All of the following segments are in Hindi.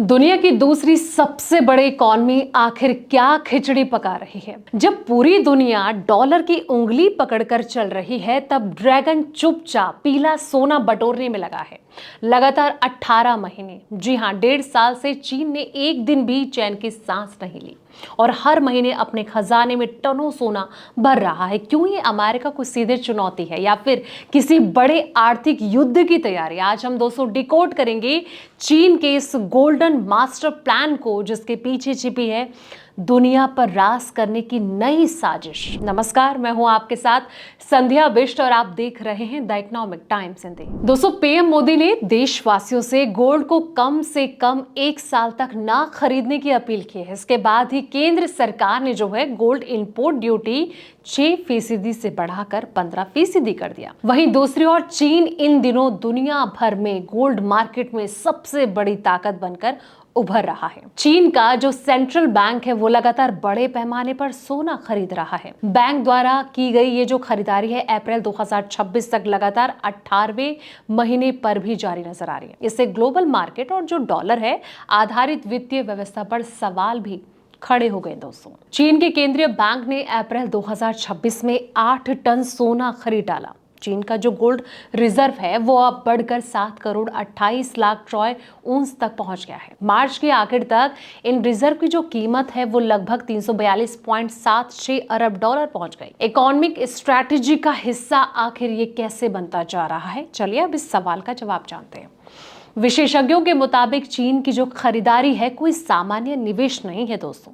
दुनिया की दूसरी सबसे बड़ी इकॉनमी आखिर क्या खिचड़ी पका रही है। जब पूरी दुनिया डॉलर की उंगली पकड़कर चल रही है, तब ड्रैगन चुपचाप पीला सोना बटोरने में लगा है। लगातार 18 महीने, जी हां, 1.5 साल से चीन ने एक दिन भी चैन की सांस नहीं ली और हर महीने अपने खजाने में टनों सोना भर रहा है। क्यों? ये अमेरिका को सीधे चुनौती है या फिर किसी बड़े आर्थिक युद्ध की तैयारी? आज हम दोस्तों डिकोड करेंगे चीन के इस गोल्डन मास्टर प्लान को, जिसके पीछे छिपी है दुनिया पर राज करने की नई साजिश। नमस्कार, मैं हूं आपके साथ संध्या बिष्ट और आप देख रहे हैं द इकोनॉमिक टाइम्स हिंदी। दोस्तों, पीएम मोदी ने देशवासियों से गोल्ड को कम से कम 1 साल तक ना खरीदने की अपील की है। इसके बाद ही केंद्र सरकार ने जो है गोल्ड इंपोर्ट ड्यूटी 6% से बढ़ाकर 15% कर दिया। वहीं दूसरी ओर चीन इन दिनों दुनिया भर में गोल्ड मार्केट में सबसे बड़ी ताकत बनकर उभर रहा है। चीन का जो सेंट्रल बैंक है वो लगातार बड़े पैमाने पर सोना खरीद रहा है। बैंक द्वारा की गई ये जो खरीदारी है अप्रैल 2026 तक लगातार 18वें महीने पर भी जारी नजर आ रही है। इससे ग्लोबल मार्केट और जो डॉलर है आधारित वित्तीय व्यवस्था पर सवाल भी खड़े हो गए। दोस्तों, चीन के केंद्रीय बैंक ने अप्रैल 2026 में 8 टन सोना खरीद डाला। चीन का जो गोल्ड रिजर्व है वो अब बढ़कर 7 करोड़ 28 लाख ट्रॉय उन्स तक पहुंच गया है। मार्च के आखिर तक इन रिजर्व की जो कीमत है वो लगभग 342.76 अरब डॉलर पहुंच गई। इकोनॉमिक स्ट्रैटेजी का हिस्सा आखिर ये कैसे बनता जा रहा है? चलिए अब इस सवाल का जवाब जानते हैं। विशेषज्ञों के मुताबिक चीन की जो खरीदारी है कोई सामान्य निवेश नहीं है दोस्तों,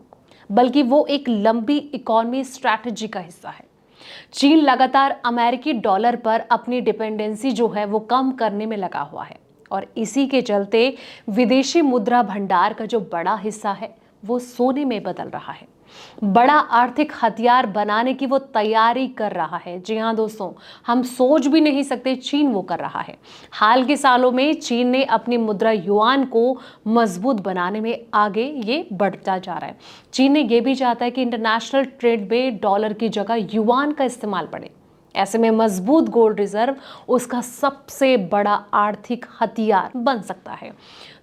बल्कि वो एक लंबी इकोनॉमी स्ट्रैटेजी का हिस्सा है। चीन लगातार अमेरिकी डॉलर पर अपनी डिपेंडेंसी जो है वो कम करने में लगा हुआ है और इसी के चलते विदेशी मुद्रा भंडार का जो बड़ा हिस्सा है वो सोने में बदल रहा है। बड़ा आर्थिक हथियार बनाने की वो तैयारी कर रहा है। जी हां दोस्तों, हम सोच भी नहीं सकते चीन वो कर रहा है। हाल के सालों में चीन ने अपनी मुद्रा युआन को मजबूत बनाने में आगे ये बढ़ता जा रहा है। चीन ने ये भी चाहता है कि इंटरनेशनल ट्रेड में डॉलर की जगह युआन का इस्तेमाल बढ़े। ऐसे में मजबूत गोल्ड रिजर्व उसका सबसे बड़ा आर्थिक हथियार बन सकता है।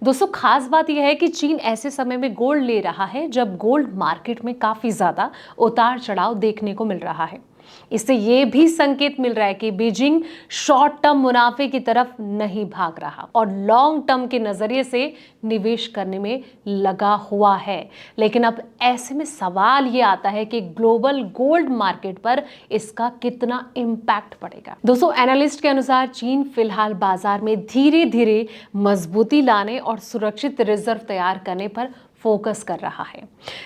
दोस्तों, खास बात यह है कि चीन ऐसे समय में गोल्ड ले रहा है जब गोल्ड मार्केट में काफी ज्यादा उतार चढ़ाव देखने को मिल रहा है। इससे यह भी संकेत मिल रहा है कि बीजिंग शॉर्ट टर्म मुनाफे की तरफ नहीं भाग रहा और लॉन्ग टर्म के नजरिए से निवेश करने में लगा हुआ है। लेकिन अब ऐसे में सवाल यह आता है कि ग्लोबल गोल्ड मार्केट पर इसका कितना इंपैक्ट पड़ेगा। दोस्तों, एनालिस्ट के अनुसार चीन फिलहाल बाजार में धीरे धीरे मजबूती लाने और सुरक्षित रिजर्व तैयार करने पर फोकस कर रहा है,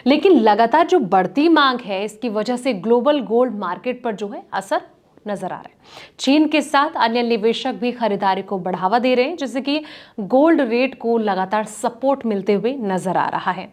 लेकिन लगातार जो बढ़ती मांग है इसकी वजह से ग्लोबल गोल्ड मार्केट पर जो है असर नजर आ रहा है। चीन के साथ अन्य निवेशक भी खरीदारी को बढ़ावा दे रहे हैं, जिससे कि गोल्ड रेट को लगातार सपोर्ट मिलते हुए नजर आ रहा है।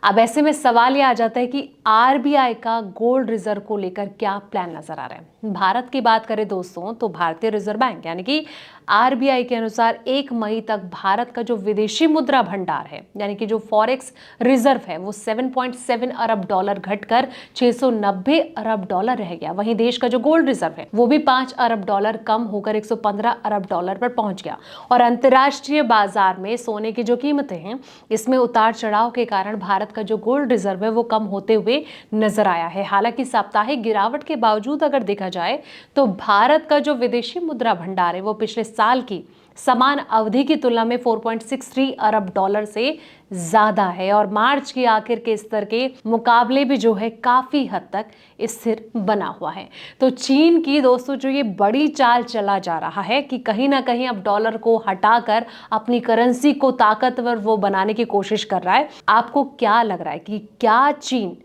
अब ऐसे में सवाल ये आ जाता है कि आरबीआई का गोल्ड रिजर्व को लेकर क्या प्लान नजर आ रहा है। भारत की बात करें दोस्तों, तो भारतीय रिजर्व बैंक यानी कि आरबीआई के अनुसार 1 मई तक भारत का जो विदेशी मुद्रा भंडार है यानी कि जो फॉरेक्स रिजर्व है वो 7.7 अरब डॉलर घटकर 690 अरब डॉलर रह गया। वहीं देश का जो गोल्ड रिजर्व है वो भी 5 अरब डॉलर कम होकर 115 अरब डॉलर पर पहुंच गया। और अंतर्राष्ट्रीय बाजार में सोने की जो कीमतें हैं इसमें उतार चढ़ाव के कारण भारत का जो गोल्ड रिजर्व है वो कम होते हुए नजर आया है। हालांकि साप्ताहिक गिरावट के बावजूद अगर देखा जाए तो भारत का जो विदेशी मुद्रा भंडार है वो पिछले साल की समान अवधि की तुलना में 4.63 अरब डॉलर से ज्यादा है और मार्च के आखिर के स्तर के मुकाबले भी जो है काफी हद तक स्थिर बना हुआ है। तो चीन की दोस्तों जो ये बड़ी चाल चला जा रहा है कि कहीं ना कहीं अब डॉलर को हटाकर अपनी करेंसी को ताकतवर वो बनाने की कोशिश कर रहा है। आपको क्या लग रहा है कि क्या चीन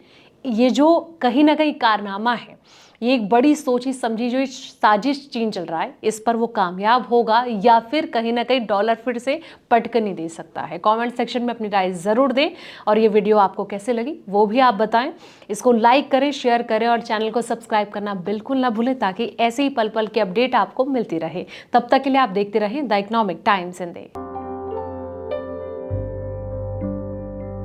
ये जो कहीं ना कहीं कारनामा है, ये एक बड़ी सोची समझी जो साजिश चीन चल रहा है, इस पर वो कामयाब होगा या फिर कहीं ना कहीं डॉलर फिर से पटकनी दे सकता है? कमेंट सेक्शन में अपनी राय जरूर दें और ये वीडियो आपको कैसे लगी वो भी आप बताएं। इसको लाइक करें, शेयर करें और चैनल को सब्सक्राइब करना बिल्कुल ना भूलें ताकि ऐसे ही पल पल की अपडेट आपको मिलती रहे। तब तक के लिए आप देखते रहें द इकोनॉमिक टाइम्स हिंदी।